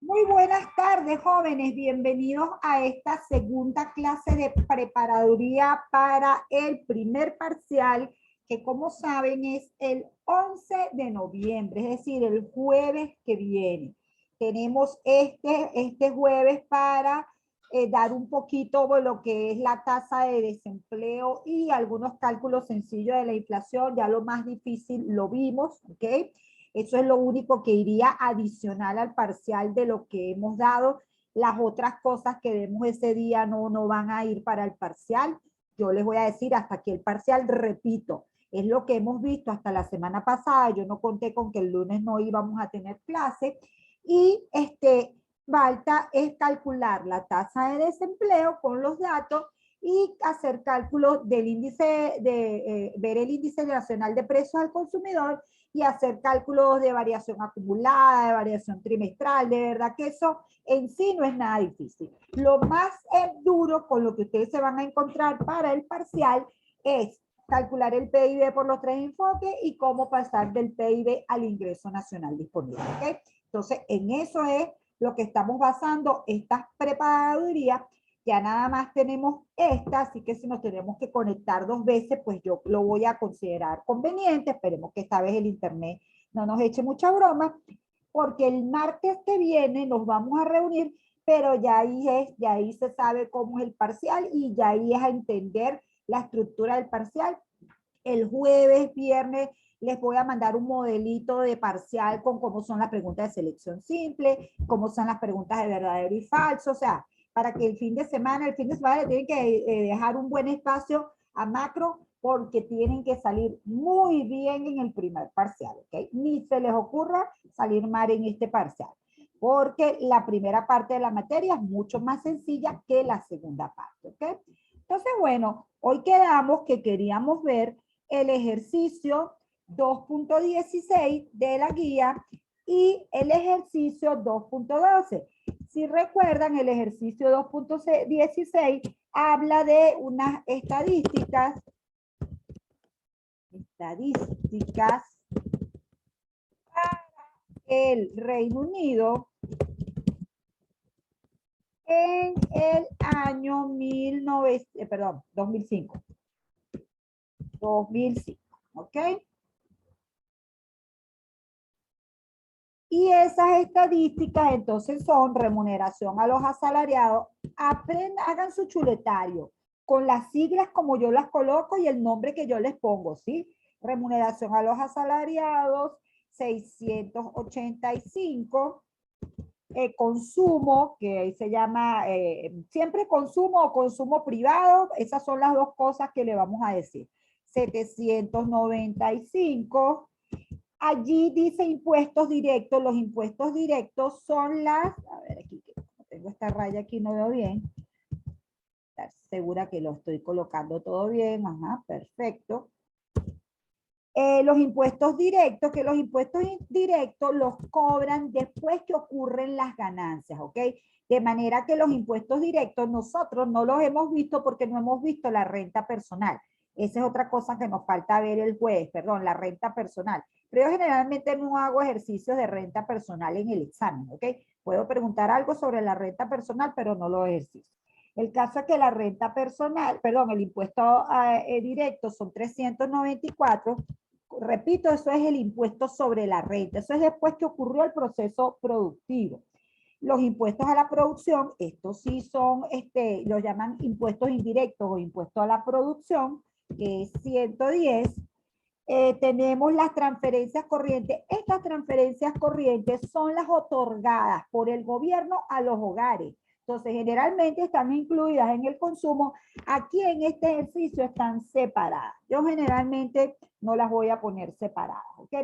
Muy buenas tardes, jóvenes. Bienvenidos a esta segunda clase de preparaduría para el primer parcial, que como saben es el 11 de noviembre, es decir, el jueves que viene. Tenemos este jueves para dar un poquito de lo que es la tasa de desempleo y algunos cálculos sencillos de la inflación. Ya lo más difícil lo vimos, ¿ok? Eso es lo único que iría adicional al parcial de lo que hemos dado. Las otras cosas que demos ese día no van a ir para el parcial. Yo les voy a decir hasta aquí el parcial, repito, es lo que hemos visto hasta la semana pasada. Yo no conté con que el lunes no íbamos a tener clase. Y falta es calcular la tasa de desempleo con los datos y hacer cálculos del índice ver el índice nacional de precios al consumidor y hacer cálculos de variación acumulada, de variación trimestral. De verdad que eso en sí no es nada difícil. Lo más duro con lo que ustedes se van a encontrar para el parcial es calcular el PIB por los tres enfoques y cómo pasar del PIB al ingreso nacional disponible. ¿Okay? Entonces, en eso es lo que estamos basando estas preparadurías. Ya nada más tenemos esta, así que si nos tenemos que conectar dos veces, pues yo lo voy a considerar conveniente. Esperemos que esta vez el internet no nos eche mucha broma, porque el martes que viene nos vamos a reunir, pero ya ahí se sabe cómo es el parcial y ya ahí es a entender la estructura del parcial. El jueves, viernes, les voy a mandar un modelito de parcial con cómo son las preguntas de selección simple, cómo son las preguntas de verdadero y falso, o sea, para que el fin de semana le tienen que dejar un buen espacio a macro porque tienen que salir muy bien en el primer parcial, ¿ok? Ni se les ocurra salir mal en este parcial, porque la primera parte de la materia es mucho más sencilla que la segunda parte, ¿ok? Entonces, bueno, hoy quedamos que queríamos ver el ejercicio 2.16 de la guía y el ejercicio 2.12. Si recuerdan, el ejercicio 2.16 habla de unas estadísticas para el Reino Unido en el año 2005. 2005, ¿ok? Y esas estadísticas entonces son remuneración a los asalariados. Hagan su chuletario con las siglas como yo las coloco y el nombre que yo les pongo, ¿sí? Remuneración a los asalariados, 685. Consumo, que ahí se llama siempre consumo o consumo privado. Esas son las dos cosas que le vamos a decir. 795. Allí dice impuestos directos. Los impuestos directos son las, a ver aquí, tengo esta raya aquí, no veo bien. Estar segura que lo estoy colocando todo bien. Ajá, perfecto. Los impuestos directos, que los impuestos directos los cobran después que ocurren las ganancias, ¿ok? De manera que los impuestos directos nosotros no los hemos visto porque no hemos visto la renta personal. Esa es otra cosa que nos falta ver el jueves, perdón, la renta personal. Pero yo generalmente no hago ejercicios de renta personal en el examen, ¿ok? Puedo preguntar algo sobre la renta personal, pero no los ejercicios. El caso es que la renta personal, perdón, el impuesto directo son 394. Repito, eso es el impuesto sobre la renta. Eso es después que ocurrió el proceso productivo. Los impuestos a la producción, estos sí son, los llaman impuestos indirectos o impuestos a la producción, que es 110. Tenemos las transferencias corrientes. Estas transferencias corrientes son las otorgadas por el gobierno a los hogares. Entonces, generalmente están incluidas en el consumo. Aquí en este ejercicio están separadas. Yo generalmente no las voy a poner separadas, ¿ok?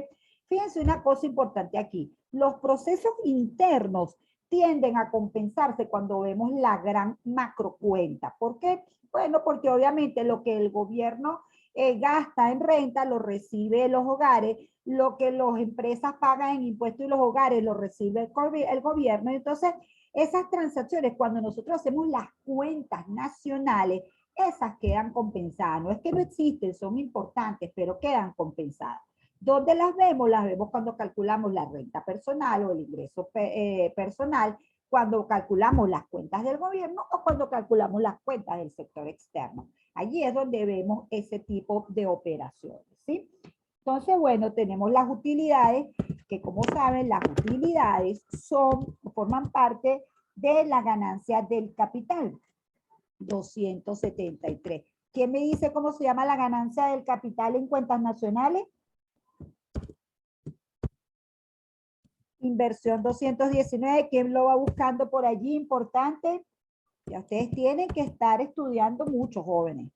Fíjense una cosa importante aquí. Los procesos internos tienden a compensarse cuando vemos la gran macrocuenta. ¿Por qué? Bueno, porque obviamente lo que el gobierno gasta en renta lo recibe los hogares, lo que las empresas pagan en impuestos y los hogares lo recibe el gobierno. Entonces, esas transacciones, cuando nosotros hacemos las cuentas nacionales, esas quedan compensadas. No es que no existen, son importantes, pero quedan compensadas. ¿Dónde las vemos? Las vemos cuando calculamos la renta personal o el ingreso personal, cuando calculamos las cuentas del gobierno o cuando calculamos las cuentas del sector externo. Allí es donde vemos ese tipo de operaciones, ¿sí? Entonces, bueno, tenemos las utilidades, que como saben, las utilidades forman parte de la ganancia del capital. 273. ¿Quién me dice cómo se llama la ganancia del capital en cuentas nacionales? Inversión 219. ¿Quién lo va buscando por allí? Importante. Ya ustedes tienen que estar estudiando mucho, jóvenes.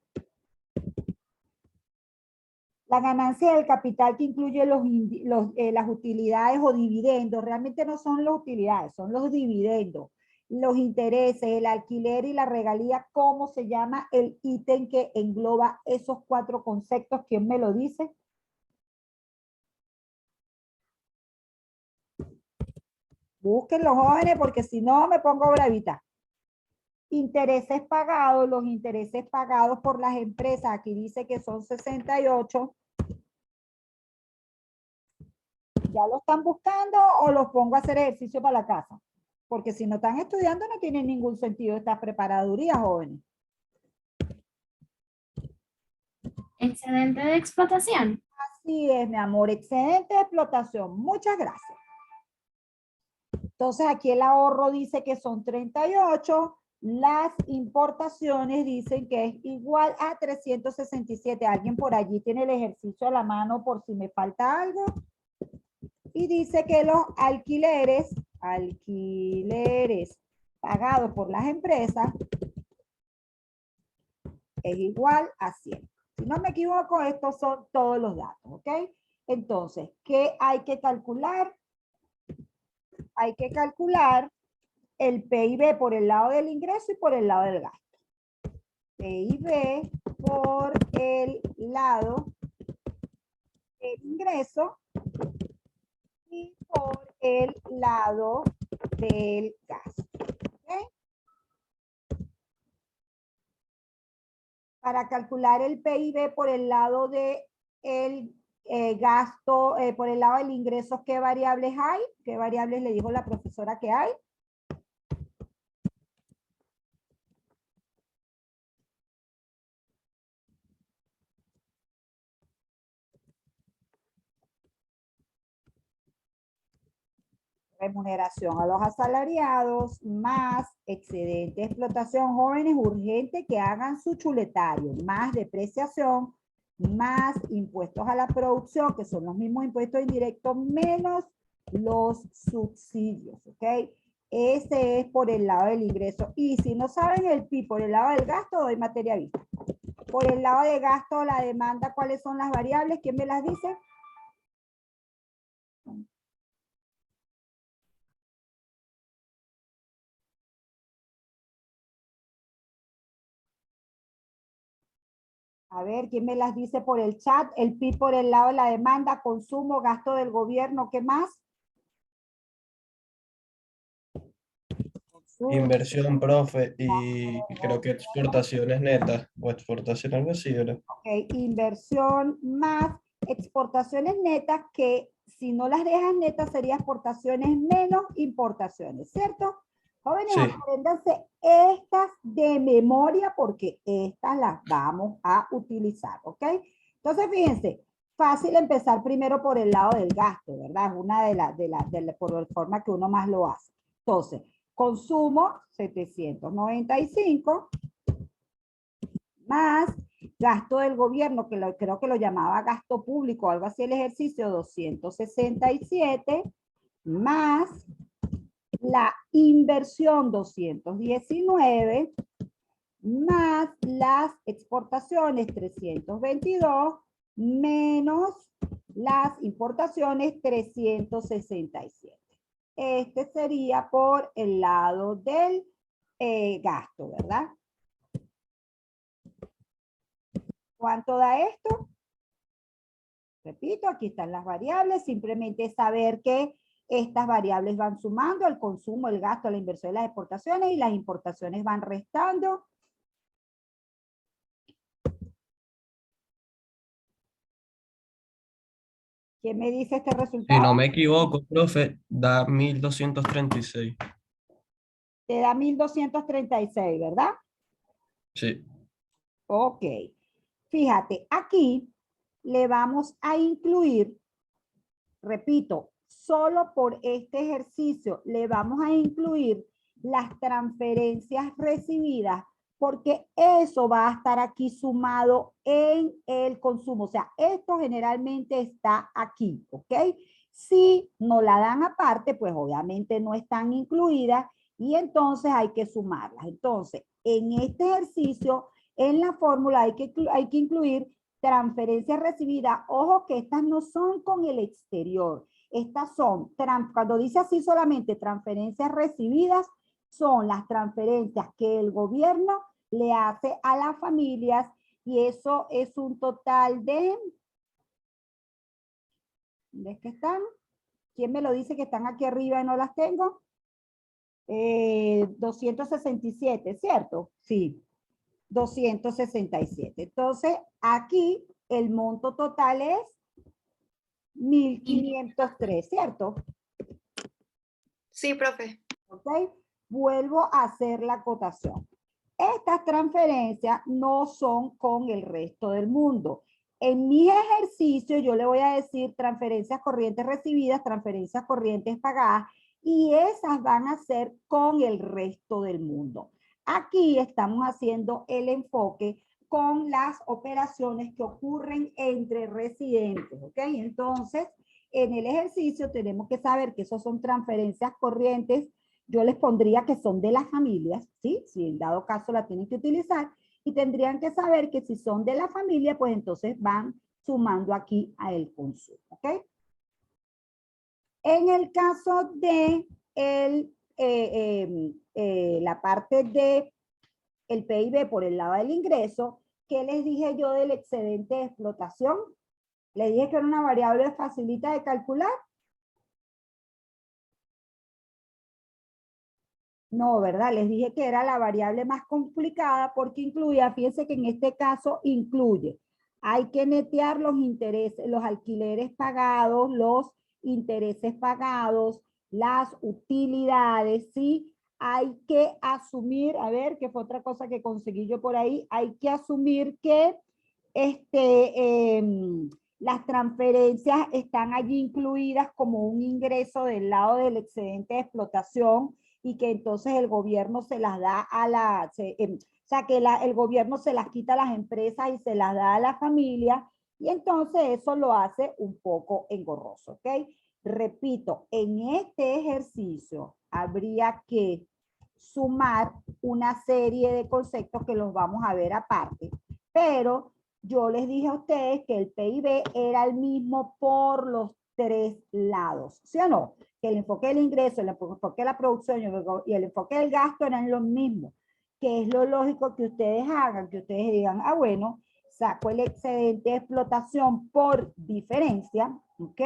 La ganancia del capital que incluye las utilidades o dividendos, realmente no son las utilidades, son los dividendos, los intereses, el alquiler y la regalía. ¿Cómo se llama el ítem que engloba esos 4 conceptos? ¿Quién me lo dice? Busquen los jóvenes porque si no me pongo bravita. Intereses pagados, los intereses pagados por las empresas, aquí dice que son 68. ¿Ya lo están buscando o los pongo a hacer ejercicio para la casa? Porque si no están estudiando no tiene ningún sentido esta preparaduría, jóvenes. Excedente de explotación. Así es, mi amor, excedente de explotación. Muchas gracias. Entonces aquí el ahorro dice que son 38. Las importaciones dicen que es igual a 367. ¿Alguien por allí tiene el ejercicio a la mano por si me falta algo? Y dice que los alquileres pagados por las empresas es igual a 100. Si no me equivoco, estos son todos los datos, ¿ok? Entonces, ¿qué hay que calcular? Hay que calcular el PIB por el lado del ingreso y por el lado del gasto. PIB por el lado del ingreso y por el lado del gasto. ¿Okay? Para calcular el PIB por el lado del gasto, por el lado del ingreso, ¿qué variables hay? ¿Qué variables le dijo la profesora que hay? Remuneración a los asalariados, más excedente de explotación. Jóvenes, urgente que hagan su chuletario, más depreciación, más impuestos a la producción, que son los mismos impuestos indirectos, menos los subsidios, ¿ok? Ese es por el lado del ingreso. Y si no saben el PIB por el lado del gasto, doy materia vista. Por el lado de gasto, la demanda, ¿cuáles son las variables? ¿Quién me las dice? A ver, ¿quién me las dice por el chat? El PIB por el lado de la demanda, consumo, gasto del gobierno, ¿qué más? Consumo, Inversión, profe, y creo que gobierno. exportaciones netas o exportación, algo así, ¿verdad? Ok, inversión más exportaciones netas, que si no las dejas netas serían exportaciones menos importaciones, ¿cierto? Jóvenes, Sí. apréndanse estas de memoria porque estas las vamos a utilizar, ¿ok? Entonces, fíjense, fácil empezar primero por el lado del gasto, ¿verdad? Es una por la forma que uno más lo hace. Entonces, consumo 795 más gasto del gobierno, que creo que lo llamaba gasto público, algo así el ejercicio, 267, más la inversión 219, más las exportaciones 322, menos las importaciones 367. Este sería por el lado del gasto, ¿verdad? ¿Cuánto da esto? Repito, aquí están las variables, simplemente saber que estas variables van sumando, el consumo, el gasto, la inversión y las exportaciones, y las importaciones van restando. ¿Quién me dice este Si resultado? no me equivoco, profe, da 1236. Te da 1236, ¿verdad? Sí. Ok. Fíjate, aquí le vamos a incluir, repito, solo por este ejercicio le vamos a incluir las transferencias recibidas porque eso va a estar aquí sumado en el consumo. O sea, esto generalmente está aquí, ¿ok? Si no la dan aparte, pues obviamente no están incluidas y entonces hay que sumarlas. Entonces, en este ejercicio, en la fórmula hay que incluir transferencias recibidas. Ojo que estas no son con el exterior. Estas son, cuando dice así solamente transferencias recibidas, son las transferencias que el gobierno le hace a las familias y eso es un total de, ¿ves que están? ¿Quién me lo dice que están aquí arriba y no las tengo? 267, ¿cierto? Sí, 267. Entonces, aquí el monto total es 1503, ¿cierto? Sí, profe. ¿Ok? Vuelvo a hacer la acotación. Estas transferencias no son con el resto del mundo. En mis ejercicios yo le voy a decir transferencias corrientes recibidas, transferencias corrientes pagadas, y esas van a ser con el resto del mundo. Aquí estamos haciendo el enfoque con las operaciones que ocurren entre residentes, ¿ok? Entonces, en el ejercicio tenemos que saber que esos son transferencias corrientes. Yo les pondría que son de las familias, ¿sí? Si en dado caso la tienen que utilizar, y tendrían que saber que si son de la familia, pues entonces van sumando aquí a el consumo, ¿ok? En el caso de la parte de el PIB por el lado del ingreso, ¿qué les dije yo del excedente de explotación? Les dije que era una variable facilita de calcular. No, ¿verdad? Les dije que era la variable más complicada porque incluía, fíjense que en este caso incluye, hay que netear los intereses, los alquileres pagados, los intereses pagados, las utilidades, ¿sí? Hay que asumir, a ver, que fue otra cosa que conseguí yo por ahí, hay que asumir que las transferencias están allí incluidas como un ingreso del lado del excedente de explotación y que entonces el gobierno se las da a o sea, que el gobierno se las quita a las empresas y se las da a la familia, y entonces eso lo hace un poco engorroso, ¿ok? Repito, en este ejercicio habría que sumar una serie de conceptos que los vamos a ver aparte, pero yo les dije a ustedes que el PIB era el mismo por los tres lados, ¿sí o no? Que el enfoque del ingreso, el enfoque de la producción y el enfoque del gasto eran los mismos, que es lo lógico que ustedes hagan, que ustedes digan, ah, bueno, saco el excedente de explotación por diferencia, ¿ok?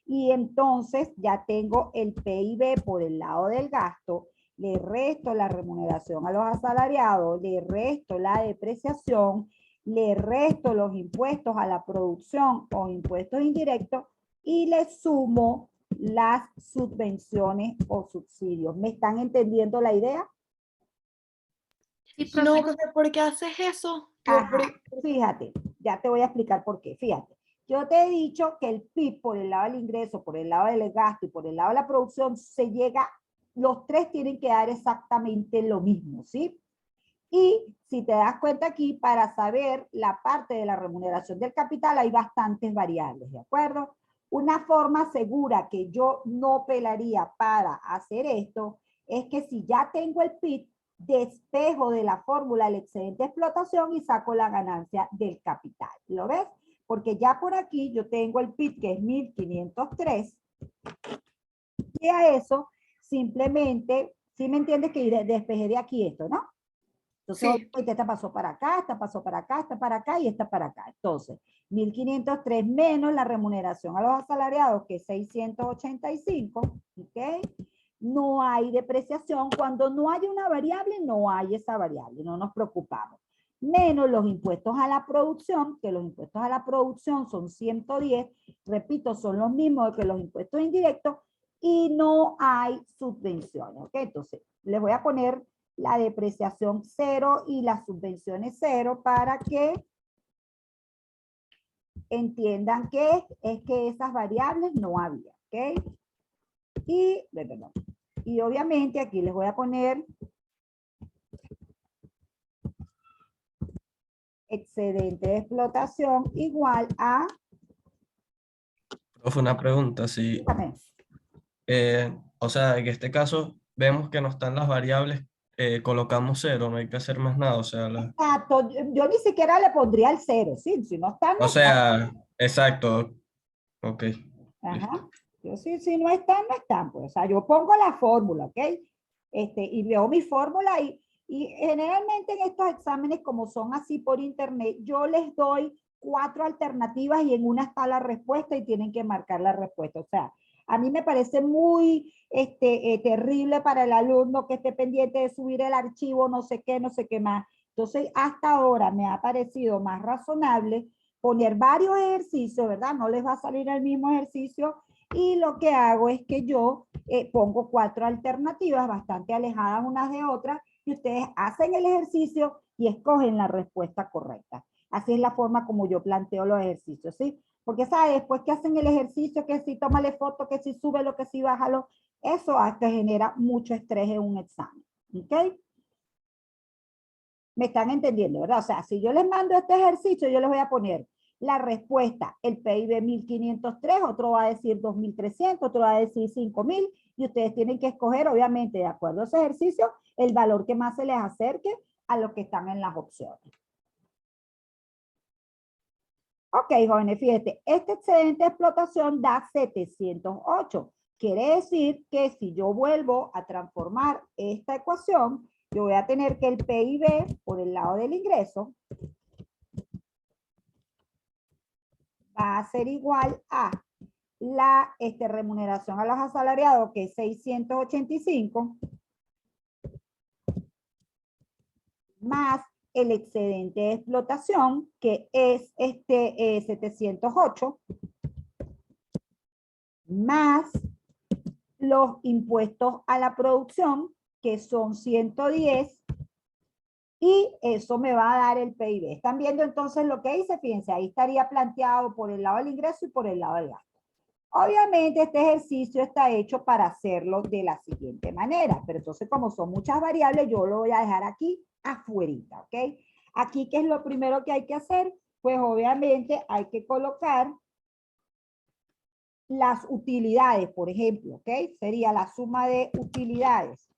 Y entonces ya tengo el PIB por el lado del gasto, le resto la remuneración a los asalariados, le resto la depreciación, le resto los impuestos a la producción o impuestos indirectos y le sumo las subvenciones o subsidios. ¿Me están entendiendo la idea? Sí, profe. No, profe, ¿por qué haces eso? Ajá, fíjate, ya te voy a explicar por qué. Fíjate, yo te he dicho que el PIB por el lado del ingreso, por el lado del gasto y por el lado de la producción se llega, los tres tienen que dar exactamente lo mismo, ¿sí? Y si te das cuenta aquí, para saber la parte de la remuneración del capital hay bastantes variables, ¿de acuerdo? Una forma segura que yo no pelaría para hacer esto es que si ya tengo el PIB, despejo de la fórmula el excedente de explotación y saco la ganancia del capital. ¿Lo ves? Porque ya por aquí yo tengo el PIB que es 1503 y a eso simplemente, ¿sí me entiendes que despejé de aquí esto, no? Entonces, sí. Esta pasó para acá, esta pasó para acá, esta para acá y esta para acá. Entonces, 1503 menos la remuneración a los asalariados, que es 685, ¿ok? No hay depreciación. Cuando no hay una variable, no hay esa variable, no nos preocupamos. Menos los impuestos a la producción, que los impuestos a la producción son 110, repito, son los mismos que los impuestos indirectos y no hay subvenciones, ¿ok? Entonces, les voy a poner la depreciación 0 y las subvenciones 0 para que entiendan que es que esas variables no había, ¿ok? Y obviamente aquí les voy a poner excedente de explotación igual a... Profe, una pregunta, si, Dígame. o sea, en este caso vemos que no están las variables, colocamos 0, no hay que hacer más nada, o sea, Exacto, yo ni siquiera le pondría el 0, ¿sí? Si no están, no o están. sea, exacto, ok, listo. Ajá. Yo sí, si no están, no están. Pues, o sea, yo pongo la fórmula, ¿ok? Y veo mi fórmula y generalmente en estos exámenes, como son así por internet, yo les doy 4 alternativas y en una está la respuesta y tienen que marcar la respuesta. O sea, a mí me parece muy terrible para el alumno que esté pendiente de subir el archivo, no sé qué más. Entonces, hasta ahora me ha parecido más razonable poner varios ejercicios, ¿verdad? No les va a salir el mismo ejercicio y lo que hago es que yo pongo 4 alternativas bastante alejadas unas de otras y ustedes hacen el ejercicio y escogen la respuesta correcta. Así es la forma como yo planteo los ejercicios, ¿sí? Porque, ¿sabes? Después que hacen el ejercicio, que si tómale foto, que si súbelo, que si bájalo, eso hasta genera mucho estrés en un examen, ¿ok? ¿Me están entendiendo, verdad? O sea, si yo les mando este ejercicio, yo les voy a poner la respuesta, el PIB 1503, otro va a decir 2300, otro va a decir 5000, y ustedes tienen que escoger, obviamente, de acuerdo a ese ejercicio, el valor que más se les acerque a lo que están en las opciones. Ok, jóvenes, fíjate, este excedente de explotación da 708. Quiere decir que si yo vuelvo a transformar esta ecuación, yo voy a tener que el PIB por el lado del ingreso va a ser igual a la remuneración a los asalariados, que es 685, más el excedente de explotación, que es 708, más los impuestos a la producción, que son 110, y eso me va a dar el PIB. ¿Están viendo entonces lo que hice? Fíjense, ahí estaría planteado por el lado del ingreso y por el lado del gasto. Obviamente este ejercicio está hecho para hacerlo de la siguiente manera, pero entonces como son muchas variables, yo lo voy a dejar aquí afuera, ¿ok? Aquí, ¿qué es lo primero que hay que hacer? Pues obviamente hay que colocar las utilidades, por ejemplo, ¿ok? Sería la suma de utilidades.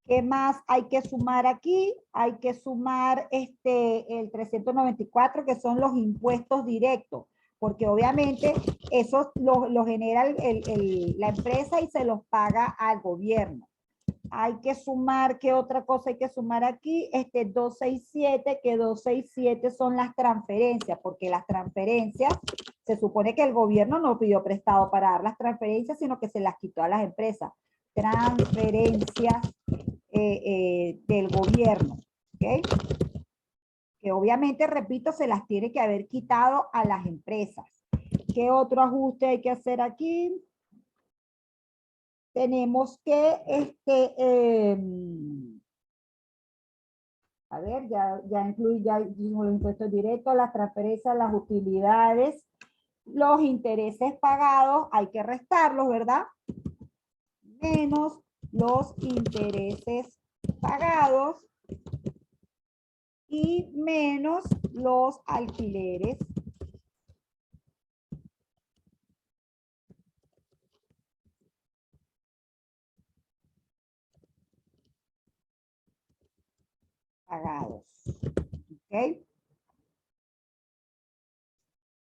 ¿Qué más hay que sumar aquí? Hay que sumar el 394, que son los impuestos directos, porque obviamente eso lo genera la empresa y se los paga al gobierno. Hay que sumar, ¿qué otra cosa hay que sumar aquí? 267, que 267 son las transferencias, porque las transferencias, se supone que el gobierno no pidió prestado para dar las transferencias, sino que se las quitó a las empresas. Transferencias del gobierno, ¿ok? Que obviamente, repito, se las tiene que haber quitado a las empresas. ¿Qué otro ajuste hay que hacer aquí? Tenemos que, a ver, ya incluí, ya hicimos los impuestos directos, las transferencias, las utilidades, los intereses pagados, hay que restarlos, ¿verdad? Menos los intereses pagados y menos los alquileres pagados. ¿Ok?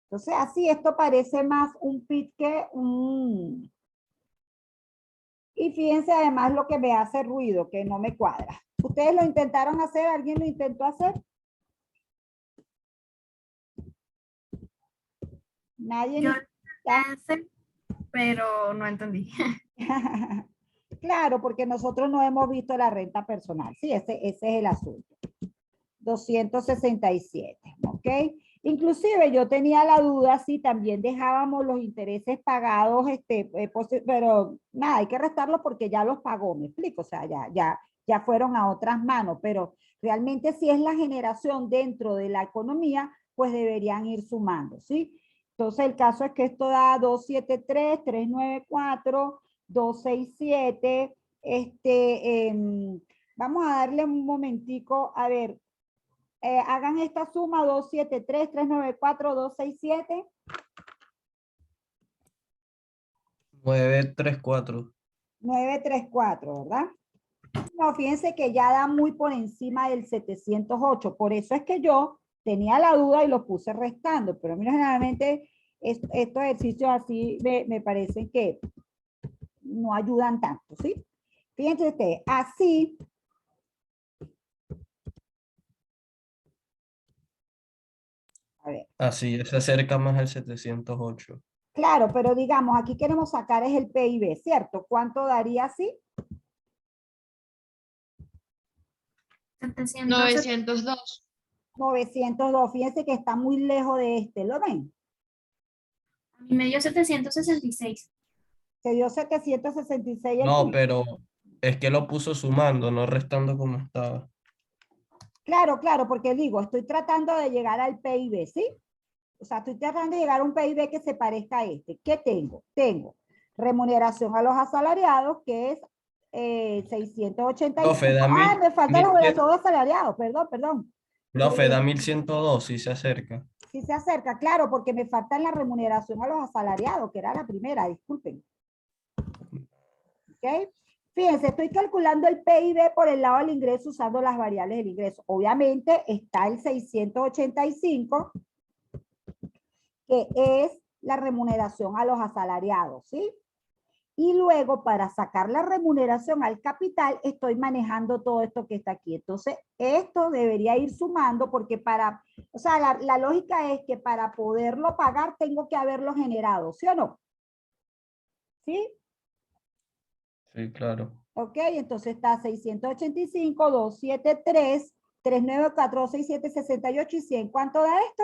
Entonces, así esto parece más un PIT que un... Y fíjense además lo que me hace ruido, que no me cuadra. ¿Ustedes lo intentaron hacer? ¿Alguien lo intentó hacer? Nadie. Yo hice, pero no entendí. Claro, porque nosotros no hemos visto la renta personal. Sí, ese es el asunto. 267, ¿ok? Inclusive yo tenía la duda si también dejábamos los intereses pagados, pero nada, hay que restarlos porque ya los pagó, me explico, o sea, ya fueron a otras manos, pero realmente si es la generación dentro de la economía, pues deberían ir sumando, ¿sí? Entonces el caso es que esto da 273, 394, 267, vamos a darle un momentico, a ver, hagan esta suma, 273, 394, 267. 934. 934, ¿verdad? No, fíjense que ya da muy por encima del 708, por eso es que yo tenía la duda y lo puse restando, pero a mí generalmente estos ejercicios así me parecen que no ayudan tanto, ¿sí? Fíjense ustedes, así, a ver, Así se acerca más al 708. claro, pero digamos, aquí queremos sacar es el PIB, ¿cierto? ¿Cuánto daría así? 700, 902. 902, fíjense que está muy lejos de este, ¿lo ven? a mí me dio 766. Se dio 766 el No, PIB. pero es que lo puso sumando, no restando como estaba. Claro, claro, porque digo, estoy tratando de llegar al PIB, ¿sí? O sea, estoy tratando de llegar a un PIB que se parezca a este. ¿Qué tengo? Tengo remuneración a los asalariados, que es 685. Profe, da Ah, me falta la 1100. remuneración a los asalariados, perdón. Profe, da 1102, si se acerca. Sí se acerca, claro, porque me falta la remuneración a los asalariados, que era la primera, disculpen. ¿Ok? Fíjense, estoy calculando el PIB por el lado del ingreso usando las variables del ingreso. Obviamente está el 685, que es la remuneración a los asalariados, ¿sí? Y luego para sacar la remuneración al capital estoy manejando todo esto que está aquí. Entonces esto debería ir sumando porque o sea, la lógica es que para poderlo pagar tengo que haberlo generado, ¿sí o no? ¿Sí? Sí, claro. Ok, entonces está 685, 273, 394, 267, 68 y 100. ¿Cuánto da esto?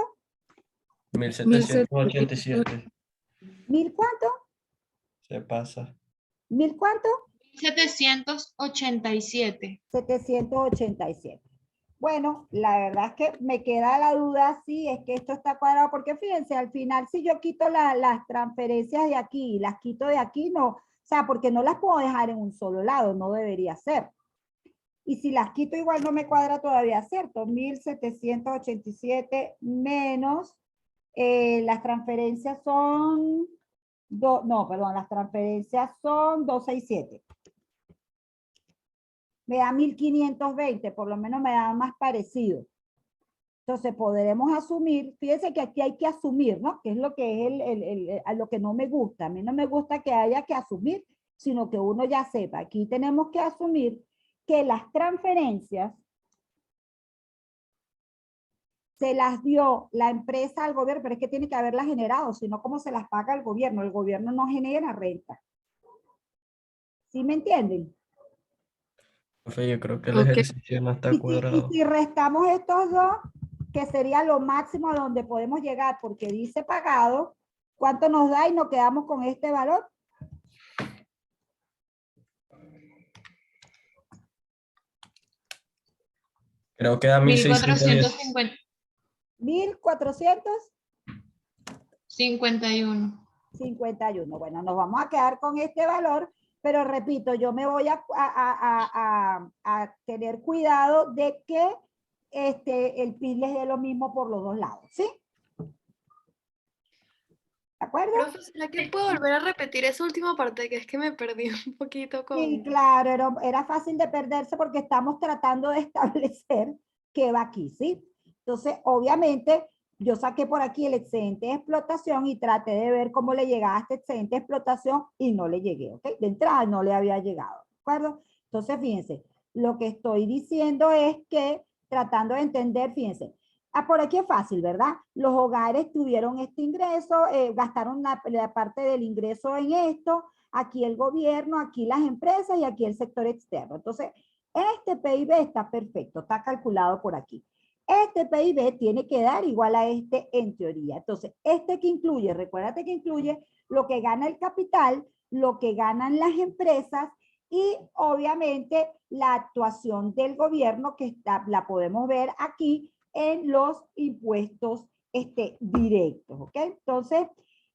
1787. ¿Mil cuánto? Se pasa. ¿Mil cuánto? 787. 787. Bueno, la verdad es que me queda la duda si es que esto está cuadrado, porque fíjense, al final si yo quito las transferencias de aquí y las quito de aquí, no, o sea, porque no las puedo dejar en un solo lado, no debería ser. Y si las quito igual no me cuadra todavía, ¿cierto? 1787 menos, las transferencias son, las transferencias son 267. Me da 1520, por lo menos me da más parecido. Entonces podremos asumir, fíjense que aquí hay que asumir, ¿no? Que es lo que es lo que no me gusta. A mí no me gusta que haya que asumir, sino que uno ya sepa. Aquí tenemos que asumir que las transferencias se las dio la empresa al gobierno, pero es que tiene que haberlas generado, sino cómo se las paga el gobierno. El gobierno no genera renta. ¿Sí me entienden? Profe, yo creo que el Ok. ejercicio no está Y cuadrado. si restamos estos dos, que sería lo máximo a donde podemos llegar, porque dice pagado, ¿cuánto nos da? Y nos quedamos con este valor. Creo que da 1610. 1451. 1451. Bueno, nos vamos a quedar con este valor, pero repito, yo me voy a tener cuidado de que el PIB les dé lo mismo por los dos lados, ¿sí? ¿De acuerdo? Profe, ¿será que puedo volver a repetir esa última parte? Que es que me perdí un poquito con... Sí, claro, era fácil de perderse porque estamos tratando de establecer qué va aquí, ¿sí? Entonces, obviamente, yo saqué por aquí el excedente de explotación y traté de ver cómo le llegaba este excedente de explotación y no le llegué, ¿ok? De entrada no le había llegado, ¿de acuerdo? Entonces, fíjense, lo que estoy diciendo es que, tratando de entender, fíjense, por aquí es fácil, ¿verdad? Los hogares tuvieron este ingreso, gastaron la parte del ingreso en esto, aquí el gobierno, aquí las empresas y aquí el sector externo. Entonces, este PIB está perfecto, está calculado por aquí. este PIB tiene que dar igual a este en teoría. Entonces, este que incluye, recuérdate que incluye lo que gana el capital, lo que ganan las empresas y obviamente la actuación del gobierno que la podemos ver aquí en los impuestos directos, ¿ok? Entonces,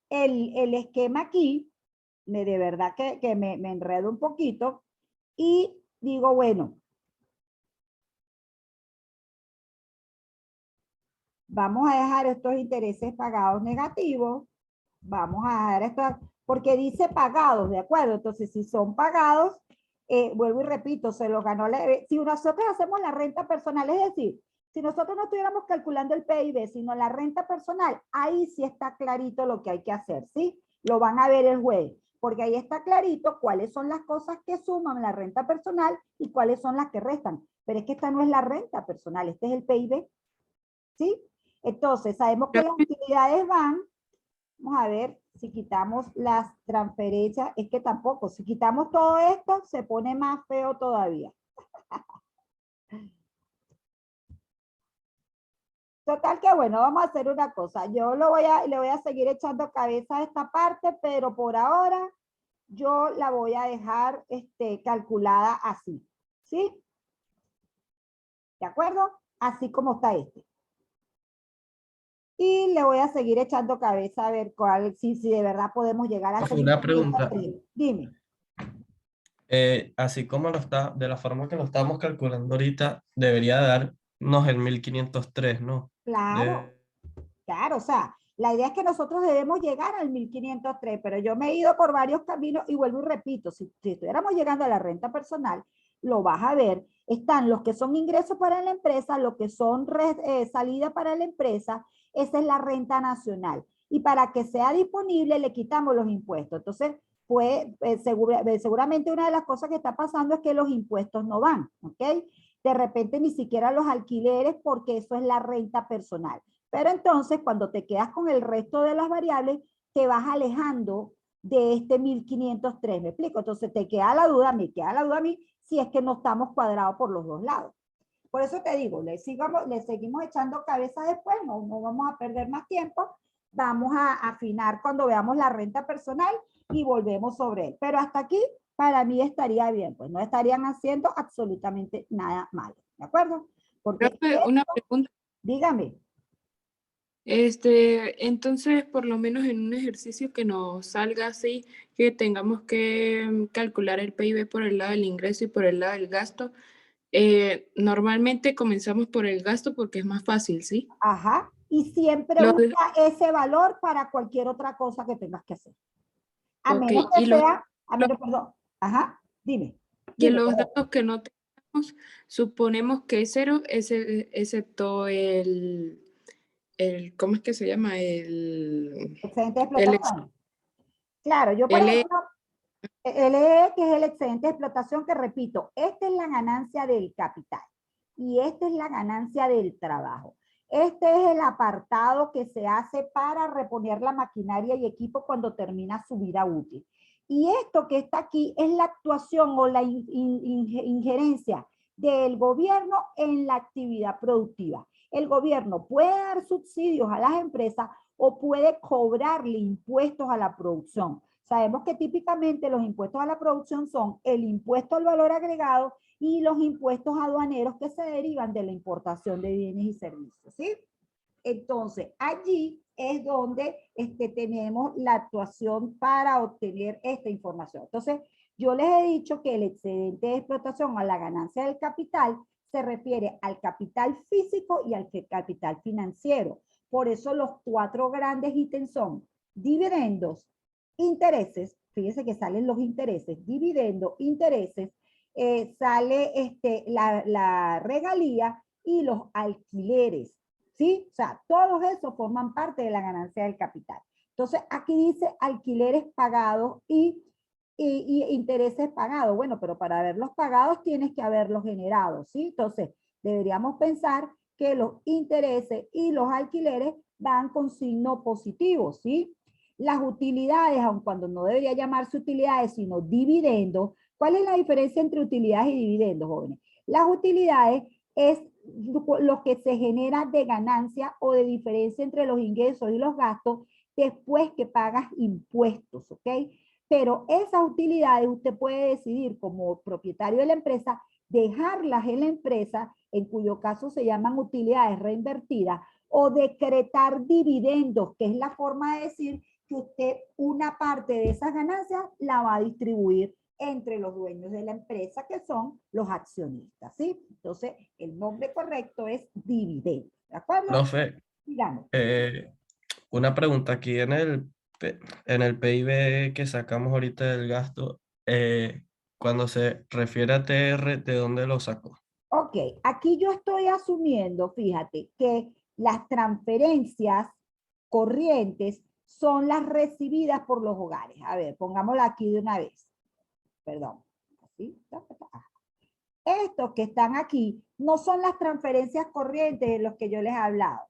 el esquema aquí, de verdad que me enredo un poquito y digo, bueno, vamos a dejar estos intereses pagados negativos, vamos a dejar estos, porque dice pagados, ¿de acuerdo? Entonces, si son pagados, vuelvo y repito, se los ganó, si nosotros hacemos la renta personal, es decir, si nosotros no estuviéramos calculando el PIB, sino la renta personal, ahí sí está clarito lo que hay que hacer, ¿sí? Lo van a ver el juez, porque ahí está clarito cuáles son las cosas que suman la renta personal y cuáles son las que restan. Pero es que esta no es la renta personal, este es el PIB, ¿sí? Entonces, sabemos que las utilidades van, vamos a ver, si quitamos las transferencias, es que tampoco, si quitamos todo esto, se pone más feo todavía. Total que bueno, vamos a hacer una cosa. Yo le voy a seguir echando cabeza a esta parte, pero por ahora yo la voy a dejar calculada así. ¿Sí? ¿De acuerdo? Así como está este. Y le voy a seguir echando cabeza a ver si de verdad podemos llegar a hacer Una pregunta. Dime. Así como de la forma que lo estamos calculando ahorita, debería darnos el 1503, ¿no? Claro, claro, o sea, la idea es que nosotros debemos llegar al 1503, pero yo me he ido por varios caminos y vuelvo y repito, si estuviéramos llegando a la renta personal, lo vas a ver, están los que son ingresos para la empresa, los que son salida para la empresa, esa es la renta nacional. Y para que sea disponible le quitamos los impuestos. Entonces, pues seguramente una de las cosas que está pasando es que los impuestos no van, ¿ok? De repente ni siquiera los alquileres porque eso es la renta personal. Pero entonces cuando te quedas con el resto de las variables, te vas alejando de este 1503, ¿me explico? Entonces te queda la duda, me queda la duda a mí, si es que no estamos cuadrados por los dos lados. Por eso te digo, le seguimos echando cabeza después, no vamos a perder más tiempo, vamos a afinar cuando veamos la renta personal y volvemos sobre él. Pero hasta aquí, para mí estaría bien, pues no estarían haciendo absolutamente nada malo, ¿de acuerdo? Porque una pregunta. Dígame. Entonces, por lo menos en un ejercicio que nos salga así, que tengamos que calcular el PIB por el lado del ingreso y por el lado del gasto, normalmente comenzamos por el gasto porque es más fácil, ¿sí? Ajá, y siempre busca ese valor para cualquier otra cosa que tengas que hacer. A menos que sea, perdón, ajá, dime. Y los datos que no tenemos, suponemos que es cero, excepto ¿cómo es que se llama? Excedente de explotación. Claro, yo por ejemplo, LE, que es el excedente de explotación, que repito, esta es la ganancia del capital y esta es la ganancia del trabajo. Este es el apartado que se hace para reponer la maquinaria y equipo cuando termina su vida útil. Y esto que está aquí es la actuación o la injerencia del gobierno en la actividad productiva. El gobierno puede dar subsidios a las empresas o puede cobrarle impuestos a la producción. Sabemos que típicamente los impuestos a la producción son el impuesto al valor agregado y los impuestos aduaneros que se derivan de la importación de bienes y servicios, ¿sí? Entonces, allí es donde tenemos la actuación para obtener esta información. Entonces, yo les he dicho que el excedente de explotación o la ganancia del capital se refiere al capital físico y al capital financiero. Por eso los cuatro grandes ítems son dividendos, intereses, fíjense que salen los intereses, dividendos, intereses, sale la regalía y los alquileres, ¿sí? O sea, todos esos forman parte de la ganancia del capital. Entonces, aquí dice alquileres pagados y intereses pagados. Bueno, pero para haberlos pagados tienes que haberlos generado, ¿sí? Entonces, deberíamos pensar que los intereses y los alquileres van con signo positivo, ¿sí? Las utilidades, aun cuando no debería llamarse utilidades, sino dividendos. ¿Cuál es la diferencia entre utilidades y dividendos, jóvenes? Las utilidades es lo que se genera de ganancia o de diferencia entre los ingresos y los gastos después que pagas impuestos, ¿ok? Pero esas utilidades usted puede decidir como propietario de la empresa dejarlas en la empresa, en cuyo caso se llaman utilidades reinvertidas, o decretar dividendos, que es la forma de decir que usted una parte de esas ganancias la va a distribuir entre los dueños de la empresa, que son los accionistas, ¿sí? Entonces, el nombre correcto es dividendo, ¿de acuerdo? Profe, Digamos. una pregunta aquí en el PIB que sacamos ahorita del gasto, cuando se refiere a TR, ¿de dónde lo sacó? Ok, aquí yo estoy asumiendo, fíjate, que las transferencias corrientes son las recibidas por los hogares. A ver, pongámosla aquí de una vez. Perdón. Así. Estos que están aquí no son las transferencias corrientes de los que yo les he hablado.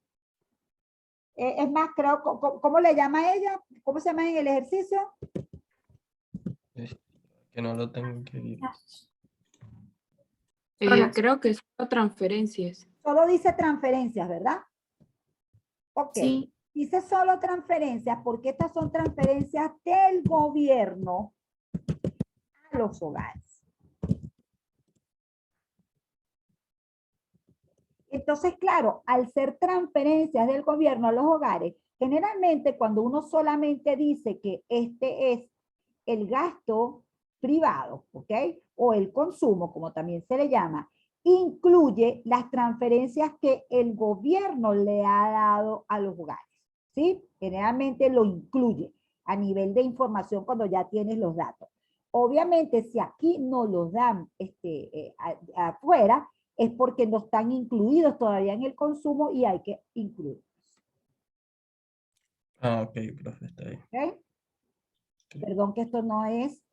Es más, creo, ¿cómo le llama ella? ¿Cómo se llama en el ejercicio? Que no lo tengo que... Creo que son transferencias. Solo dice transferencias, ¿verdad? Ok. Sí. Dice solo transferencias porque estas son transferencias del gobierno a los hogares. Entonces, claro, al ser transferencias del gobierno a los hogares, generalmente cuando uno solamente dice que este es el gasto privado, ¿ok? O el consumo, como también se le llama, incluye las transferencias que el gobierno le ha dado a los hogares, ¿sí? Generalmente lo incluye a nivel de información cuando ya tienes los datos. Obviamente, si aquí no los dan afuera, es porque no están incluidos todavía en el consumo y hay que incluirlos. Ah, ok, profe, está bien. ¿Ok? Perdón que esto no es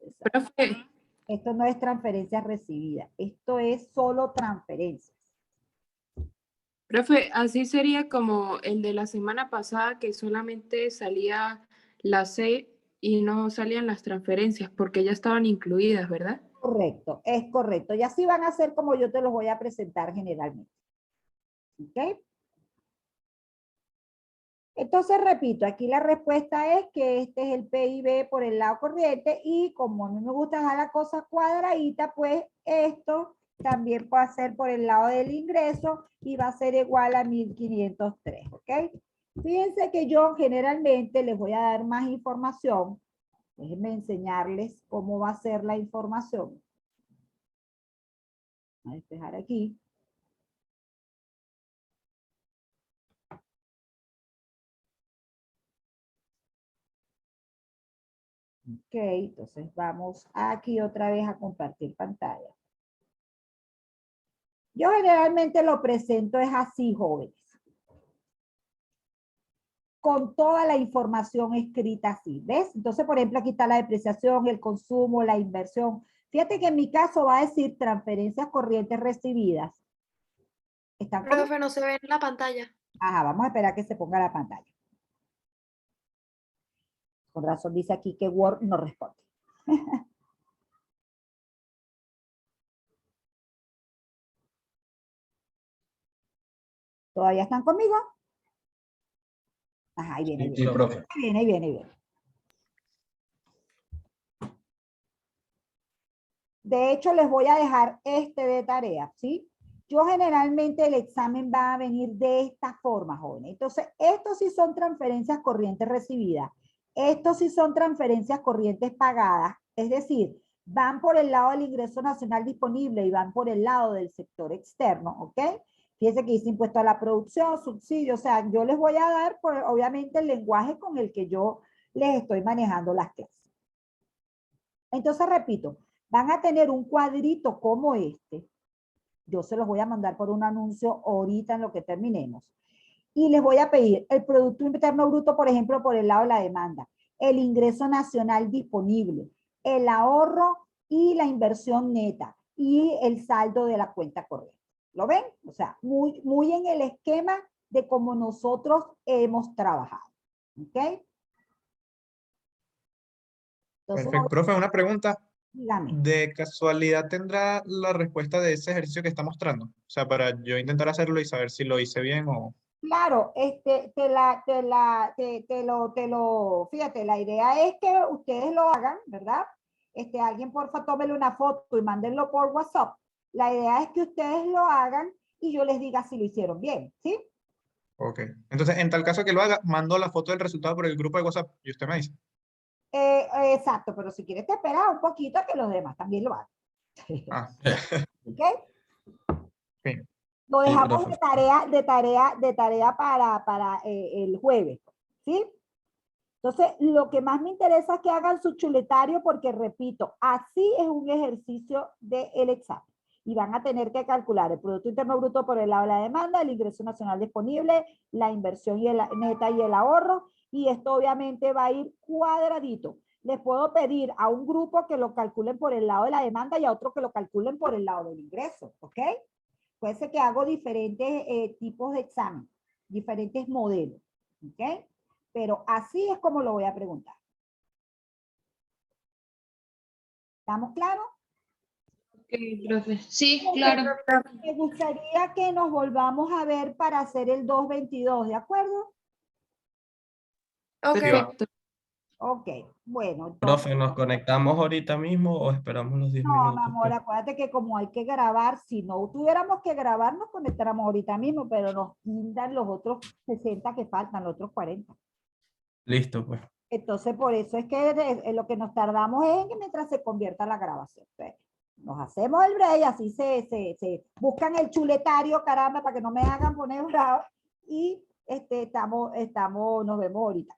transferencias recibidas. Esto es solo transferencias. Profe, así sería como el de la semana pasada que solamente salía la C y no salían las transferencias porque ya estaban incluidas, ¿verdad? Correcto, es correcto. Y así van a ser como yo te los voy a presentar generalmente. ¿Ok? Entonces, repito, aquí la respuesta es que este es el PIB por el lado corriente y como a mí me gusta dejar la cosa cuadradita, pues esto también puede ser por el lado del ingreso y va a ser igual a 1503, ¿ok? Fíjense que yo generalmente les voy a dar más información. Déjenme enseñarles cómo va a ser la información. Voy a despejar aquí. Ok, entonces vamos aquí otra vez a compartir pantalla. Yo generalmente lo presento es así, jóvenes. Con toda la información escrita así, ¿ves? Entonces, por ejemplo, aquí está la depreciación, el consumo, la inversión. Fíjate que en mi caso va a decir transferencias corrientes recibidas. ¿Están conmigo? Profe, no se ve en la pantalla. Ajá, vamos a esperar que se ponga la pantalla. Con razón dice aquí que Word no responde. ¿Todavía están conmigo? Ajá, ahí viene, Sí, profe. Ahí viene, ahí viene, ahí viene. De hecho, les voy a dejar este de tarea, ¿sí? Yo generalmente el examen va a venir de esta forma, jóvenes. Entonces, estos sí son transferencias corrientes recibidas. Estos sí son transferencias corrientes pagadas. Es decir, van por el lado del ingreso nacional disponible y van por el lado del sector externo, ¿ok? Fíjense que dice impuesto a la producción, subsidio. O sea, yo les voy a dar, obviamente, el lenguaje con el que yo les estoy manejando las clases. Entonces, repito, van a tener un cuadrito como este. Yo se los voy a mandar por un anuncio ahorita en lo que terminemos. Y les voy a pedir el Producto Interno Bruto, por ejemplo, por el lado de la demanda, el ingreso nacional disponible, el ahorro y la inversión neta y el saldo de la cuenta corriente. ¿Lo ven? O sea, muy en el esquema de cómo nosotros hemos trabajado. ¿Ok? Entonces, Perfecto. Profe, una pregunta. Dígame. ¿De casualidad tendrá la respuesta de ese ejercicio que está mostrando? O sea, para yo intentar hacerlo y saber si lo hice bien o... Claro, fíjate, la idea es que ustedes lo hagan, ¿verdad? Alguien porfa tómele una foto y mándenlo por WhatsApp. La idea es que ustedes lo hagan y yo les diga si lo hicieron bien, ¿sí? Ok. Entonces, en tal caso que lo haga, mando la foto del resultado por el grupo de WhatsApp y usted me dice. Exacto, pero si quieres te esperas un poquito a que los demás también lo hagan. Ah, ¿Ok? bien. Lo Sí, dejamos profe. de tarea para el jueves, ¿sí? Entonces, lo que más me interesa es que hagan su chuletario porque, repito, así es un ejercicio del examen. Y van a tener que calcular el Producto Interno Bruto por el lado de la demanda, el ingreso nacional disponible, la inversión y neta y el ahorro. Y esto obviamente va a ir cuadradito. Les puedo pedir a un grupo que lo calculen por el lado de la demanda y a otro que lo calculen por el lado del ingreso, ¿ok? Puede ser que hago diferentes tipos de examen, diferentes modelos, ¿ok? Pero así es como lo voy a preguntar. ¿Estamos claros? Ok, profe. Sí, claro. Me gustaría que nos volvamos a ver para hacer el 222, ¿de acuerdo? Ok. Perfecto. Ok, bueno. Entonces, Profe, ¿nos conectamos ahorita mismo o esperamos los 10 no, mi minutos? amor, acuérdate que como hay que grabar, si no tuviéramos que grabar, nos conectáramos ahorita mismo, pero nos quitan los otros 60 que faltan, los otros 40. Listo, pues. Entonces, por eso es que lo que nos tardamos es en que mientras se convierta la grabación. Entonces, nos hacemos el break, así se buscan el chuletario, caramba, para que no me hagan poner bravo. Y nos vemos ahorita.